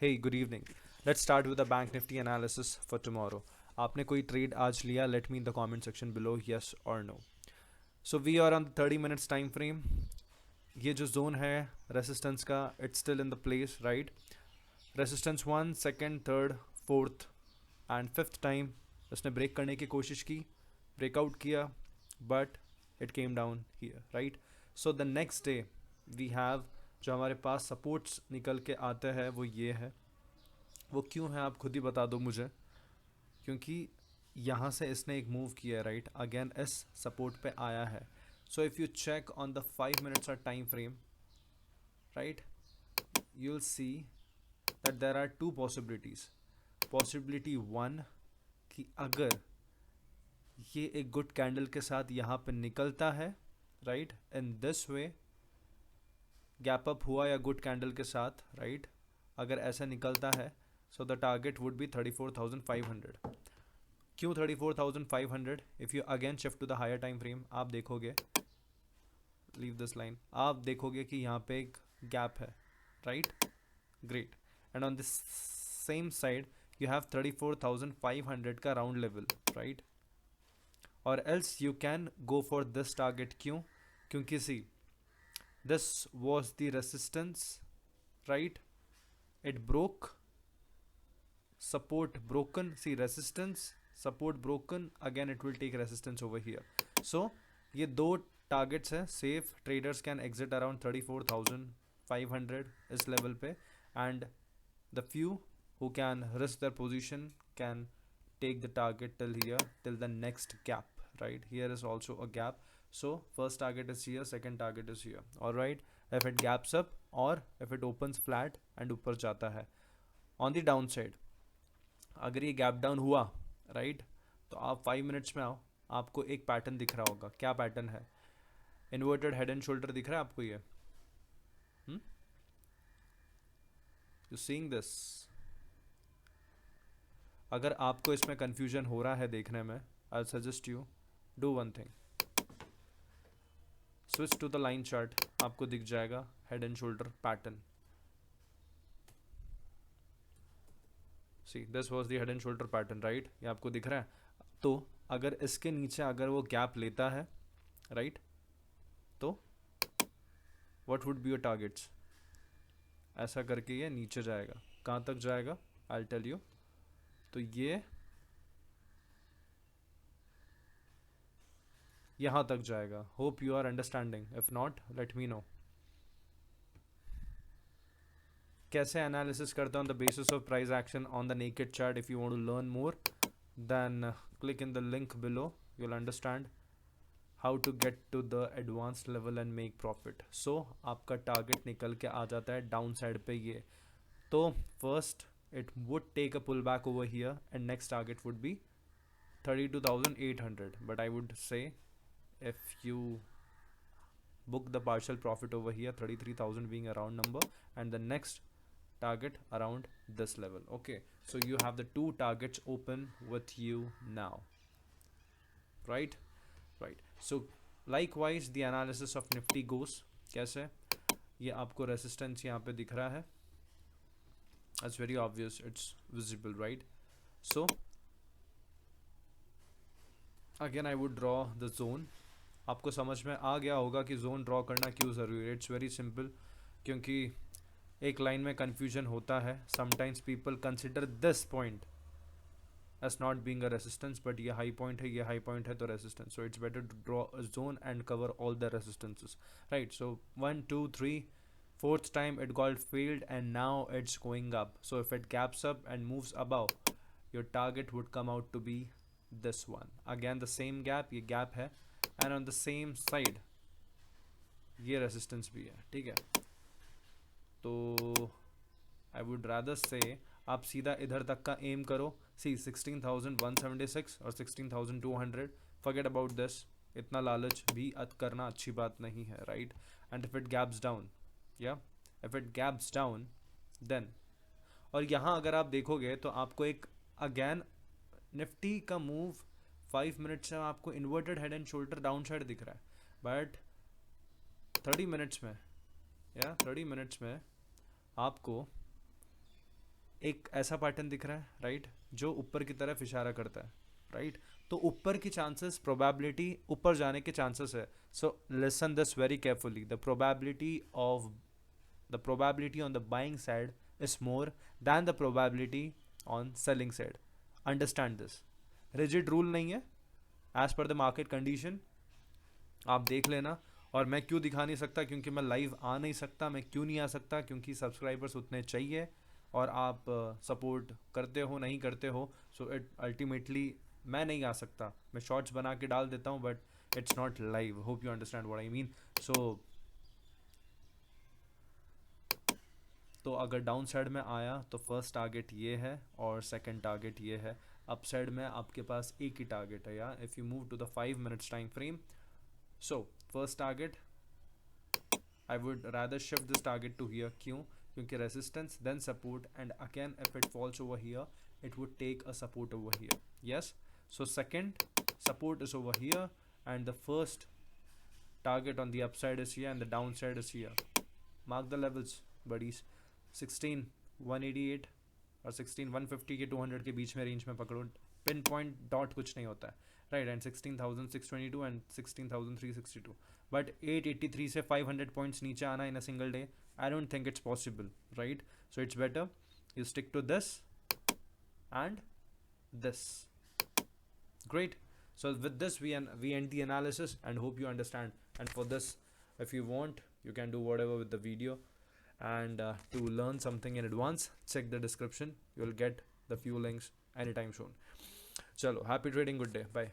Hey, good evening. Let's start with the Bank Nifty analysis for tomorrow. आपने कोई trade आज लिया? Let me in the comment section below, yes or no. So we are on the 30 minutes time frame. ये जो zone है resistance का, it's still in the place, right? Resistance 1, second, third, fourth and fifth time उसने break करने की कोशिश की, breakout किया, but it came down here, right? So the next day we have जो हमारे पास supports निकल के आते हैं वो ये है. वो क्यों है आप खुद ही बता दो मुझे, क्योंकि यहाँ से इसने एक मूव किया है, राइट? अगेन इस सपोर्ट पे आया है. So if you check on the 5 minutes और time frame, right, you will see that there are two possibilities. Possibility one कि अगर ये एक गुड कैंडल के साथ यहाँ पे निकलता है, right, in this way gap up हुआ या गुड कैंडल के साथ, राइट, अगर ऐसा निकलता है, so the target would be 34,500. क्यों 34,500? If you again shift to the higher time frame, आप देखोगे, leave this line, आप देखोगे कि यहाँ पे एक gap है, right? Great. And on this same side you have 34,500 का round level, right? Or else you can go for this target. क्यों? क्योंकि see, this was the resistance, right? It broke, support broken, see resistance, support broken, again it will take resistance over here. So ये दो targets है. safe traders can exit around 34,500 इस level पे, and the few who can risk their position can take the target till here, till the next gap, right? Here is also a gap, so first target is here, second target is here. All right, if it gaps up or if it opens flat and ऊपर जाता है. On the downside, अगर ये gap down हुआ, right, तो आप 5 minutes में आओ, आपको एक पैटर्न दिख रहा होगा. क्या पैटर्न है? इन्वर्टेड हेड एंड शोल्डर दिख रहा है आपको? ये यू सीइंग दिस? अगर आपको इसमें कंफ्यूजन हो रहा है देखने में, I suggest you do one thing, switch to the line chart. आपको दिख जाएगा head and shoulder pattern. See this was the head and shoulder pattern, right? ये आपको दिख रहा है. तो अगर इसके नीचे अगर वो गैप लेता है, राइट, तो what would be your targets? ऐसा करके ये नीचे जाएगा. कहाँ तक जाएगा? I tell you. तो ये यहाँ तक जाएगा. Hope you are understanding. If not, let me know. कैसे एनालिसिस करता हूँ? The basis of price action on the naked chart. If you want to learn more, then click in the link below. You'll understand how to get to the advanced level and make profit. So आपका target निकल के आ जाता है down side पे ये. तो first it would take a pullback over here and next target would be 32,800. But I would say if you book the partial profit over here, 33,000 being a round number, and the next target around this level. Okay, so you have the two targets open with you now, right? So likewise the analysis of Nifty goes. कैसे? ये आपको resistance यहाँ पे दिख रहा है. It's very obvious, it's visible, right? So again I would draw the zone. आपको समझ में आ गया होगा कि जोन ड्रॉ करना क्यों ज़रूरी है. It's very simple. क्योंकि एक लाइन में कन्फ्यूजन होता है. Sometimes people consider this point as not being a resistance, but ये हाई पॉइंट है, ये हाई पॉइंट है तो resistance. So it's better to draw a zone and cover all the resistances, right? So 1 2 3 fourth time it got failed and now it's going up. So if it gaps up and moves above, your target would come out to be this one. Again the same gap, ये gap है, and on the same side ये resistance भी है. ठीक है, तो I would rather say आप सीधा इधर तक का एम करो. सी 16,176 और 16,200. forget about this. इतना लालच भी करना अच्छी बात नहीं है, right? And if it gaps down, या if it gaps down then, और यहाँ अगर आप देखोगे तो आपको एक अगेन निफ्टी का मूव 5 मिनट्स से आपको inverted head and shoulder down side दिख रहा है. बट 30 मिनट्स में, या 30 मिनट्स में आपको एक ऐसा पैटर्न दिख रहा है राइट, जो ऊपर की तरफ इशारा करता है राइट, तो ऊपर की चांसेस, प्रोबेबिलिटी ऊपर जाने के चांसेस है. So listen this very carefully. The probability on the buying side is more than the probability on selling side. Understand this. Rigid rule नहीं है, as per the market condition. आप देख लेना. और मैं क्यों दिखा नहीं सकता, क्योंकि मैं लाइव आ नहीं सकता. मैं क्यों नहीं आ सकता, क्योंकि सब्सक्राइबर्स उतने चाहिए और आप सपोर्ट करते हो नहीं करते हो. सो इट अल्टीमेटली मैं नहीं आ सकता. मैं शॉर्ट्स बना के डाल देता हूँ but it's not live. Hope you understand what I mean. So तो अगर डाउन साइड में आया तो फर्स्ट टारगेट ये है और सेकंड टारगेट ये है. अप साइड में आपके पास एक ही टारगेट है यार. If you move to the 5 minutes time frame, so first target I would rather shift this target to here. क्यों? क्योंकि resistance then support and again if it falls over here it would take a support over here. Yes, so second support is over here and the first target on the upside is here and the downside is here. Mark the levels buddies. 16 188 और 16 150 के 200 के बीच में range में पकड़ो. Pin point dot कुछ नहीं होता है राइट. And 16,622 and 16,362. बट 883 से 500 पॉइंट्स नीचे आना in a single day, I don't think it's possible right. So it's better you stick to this and this. Great. So with this we end the analysis and hope you understand. And for this, if you want, you can do whatever with the video. And to learn something in advance, check the description. You'll get the few links anytime soon. Chalo, happy trading. Good day. Bye.